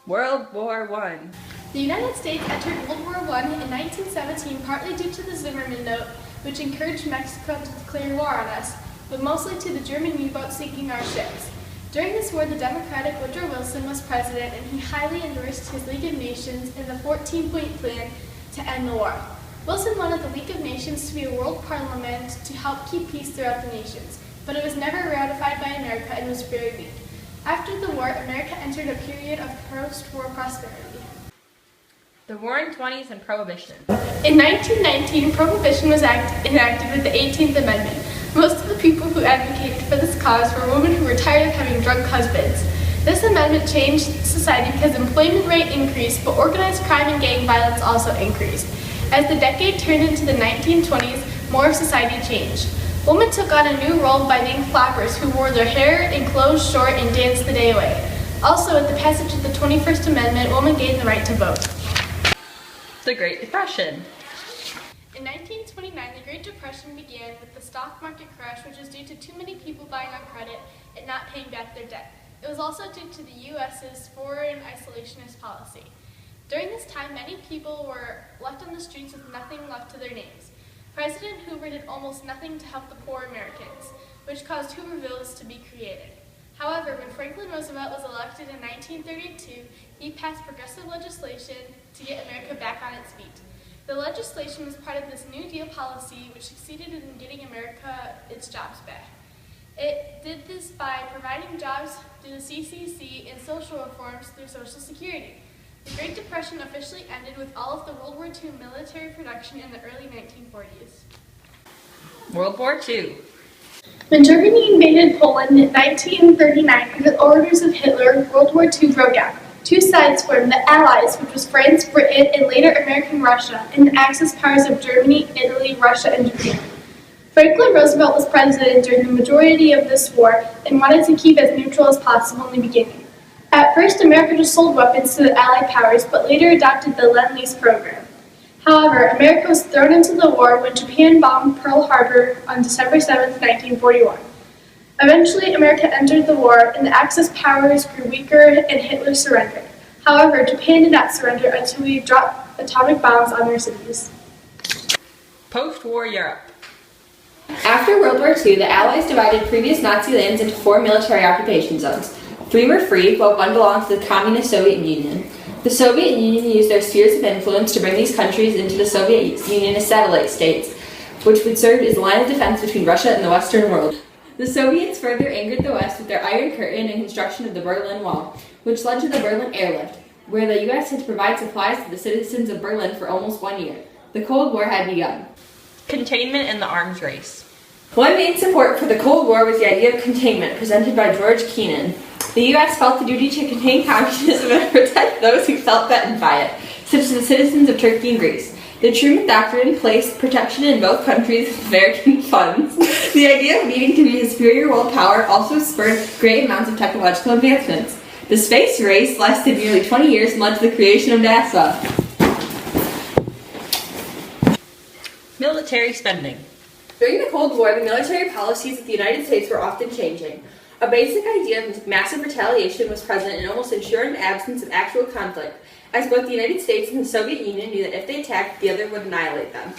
World War I. The United States entered World War I in 1917 partly due to the Zimmerman Note, which encouraged Mexico to declare war on us, but mostly to the German U-boats sinking our ships. During this war, the Democratic Woodrow Wilson was president, and he highly endorsed his League of Nations and the 14-point plan to end the war. Wilson wanted the League of Nations to be a world parliament to help keep peace throughout the nations, but it was never ratified by America and was very weak. After the war, America entered a period of post-war prosperity. The Roaring Twenties and Prohibition. In 1919, Prohibition was enacted with the 18th Amendment. Most of the people who advocated for this cause were women who were tired of having drunk husbands. This amendment changed society because the employment rate increased, but organized crime and gang violence also increased. As the decade turned into the 1920s, more of society changed. Women took on a new role by being flappers who wore their hair and clothes short and danced the day away. Also, with the passage of the 21st Amendment, women gained the right to vote. The Great Depression. In 1929, the Great Depression began with the stock market crash, which was due to too many people buying on credit and not paying back their debt. It was also due to the U.S.'s foreign isolationist policy. During this time, many people were left on the streets with nothing left to their names. President Hoover did almost nothing to help the poor Americans, which caused Hoovervilles to be created. However, when Franklin Roosevelt was elected in 1932, he passed progressive legislation to get America back on its feet. The legislation was part of this New Deal policy, which succeeded in getting America its jobs back. It did this by providing jobs through the CCC and social reforms through Social Security. The Great Depression officially ended with all of the World War II military production in the early 1940s. World War II. When Germany invaded Poland in 1939 under the orders of Hitler, World War II broke out. Two sides formed: the Allies, which was France, Britain, and later American Russia, and the Axis powers of Germany, Italy, Russia, and Japan. Franklin Roosevelt was president during the majority of this war and wanted to keep as neutral as possible in the beginning. At first, America just sold weapons to the Allied powers, but later adopted the Lend-Lease program. However, America was thrown into the war when Japan bombed Pearl Harbor on December 7, 1941. Eventually, America entered the war, and the Axis powers grew weaker and Hitler surrendered. However, Japan did not surrender until we dropped atomic bombs on their cities. Post-war Europe. After World War II, the Allies divided previous Nazi lands into 4 military occupation zones. 3 were free, while 1 belonged to the Communist Soviet Union. The Soviet Union used their spheres of influence to bring these countries into the Soviet Union as satellite states, which would serve as a line of defense between Russia and the Western world. The Soviets further angered the West with their Iron Curtain and construction of the Berlin Wall, which led to the Berlin Airlift, where the U.S. had to provide supplies to the citizens of Berlin for almost 1 year. The Cold War had begun. Containment in the arms race. One main support for the Cold War was the idea of containment, presented by George Kennan. The U.S. felt the duty to contain communism and protect those who felt threatened by it, such as the citizens of Turkey and Greece. The Truman Doctrine placed protection in both countries with American funds. The idea of needing to be a superior world power also spurred great amounts of technological advancements. The space race lasted nearly 20 years and led to the creation of NASA. Military spending. During the Cold War, the military policies of the United States were often changing. A basic idea of massive retaliation was present and almost ensured an absence of actual conflict, as both the United States and the Soviet Union knew that if they attacked, the other would annihilate them.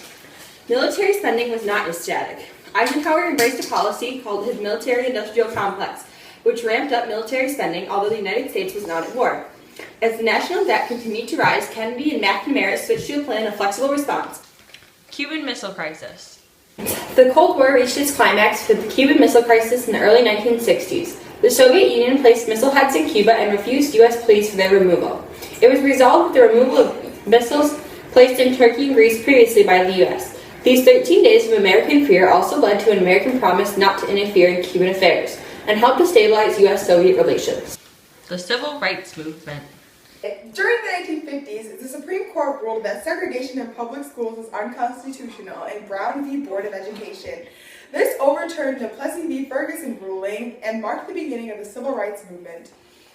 Military spending was not as static. Eisenhower embraced a policy called his military-industrial complex, which ramped up military spending, although the United States was not at war. As the national debt continued to rise, Kennedy and McNamara switched to a plan of flexible response. Cuban Missile Crisis. The Cold War reached its climax with the Cuban Missile Crisis in the early 1960s. The Soviet Union placed missile heads in Cuba and refused U.S. pleas for their removal. It was resolved with the removal of missiles placed in Turkey and Greece previously by the U.S. These 13 days of American fear also led to an American promise not to interfere in Cuban affairs, and helped to stabilize U.S.-Soviet relations. The Civil Rights Movement. During the 1950s, the Supreme Court ruled that segregation in public schools was unconstitutional in Brown v. Board of Education. This overturned the Plessy v. Ferguson ruling and marked the beginning of the Civil Rights Movement.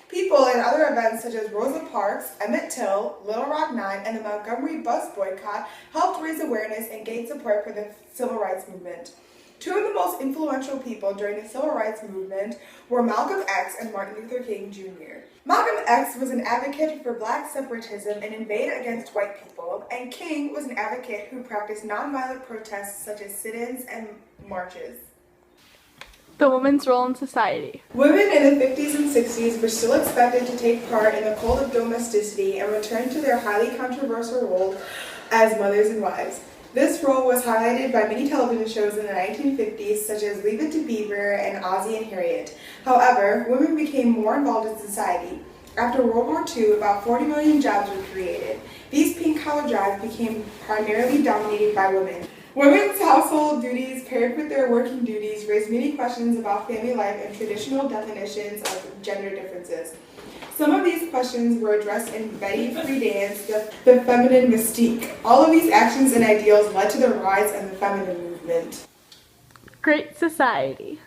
People and other events such as Rosa Parks, Emmett Till, Little Rock Nine, and the Montgomery bus boycott helped raise awareness and gain support for the Civil Rights Movement. Two of the most influential people during the civil rights movement were Malcolm X and Martin Luther King Jr. Malcolm X was an advocate for black separatism and inveighed against white people, and King was an advocate who practiced nonviolent protests such as sit-ins and marches. The woman's role in society. Women in the 50s and 60s were still expected to take part in the cult of domesticity and return to their highly controversial role as mothers and wives. This role was highlighted by many television shows in the 1950s, such as Leave It to Beaver and Ozzie and Harriet. However, women became more involved in society. After World War II, about 40 million jobs were created. These pink-collar jobs became primarily dominated by women. Women's household duties paired with their working duties raised many questions about family life and traditional definitions of gender differences. Some of these questions were addressed in Betty Friedan's The Feminine Mystique. All of these actions and ideals led to the rise of the feminine movement. Great Society.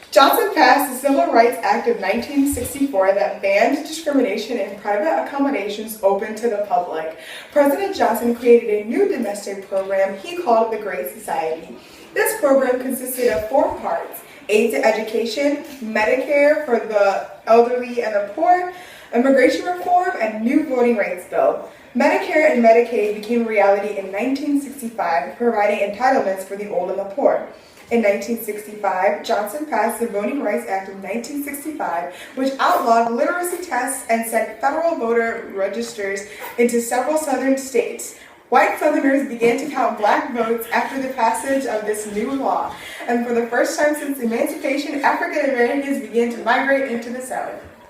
Johnson passed the Civil Rights Act of 1964 that banned discrimination in private accommodations open to the public. President Johnson created a new domestic program he called the Great Society. This program consisted of 4 parts: aid to education, Medicare for the elderly and the poor, immigration reform, and new voting rights bill. Medicare and Medicaid became a reality in 1965, providing entitlements for the old and the poor. In 1965, Johnson passed the Voting Rights Act of 1965, which outlawed literacy tests and sent federal voter registers into several southern states. White Southerners began to count black votes after the passage of this new law, and for the first time since emancipation, African Americans began to migrate into the South.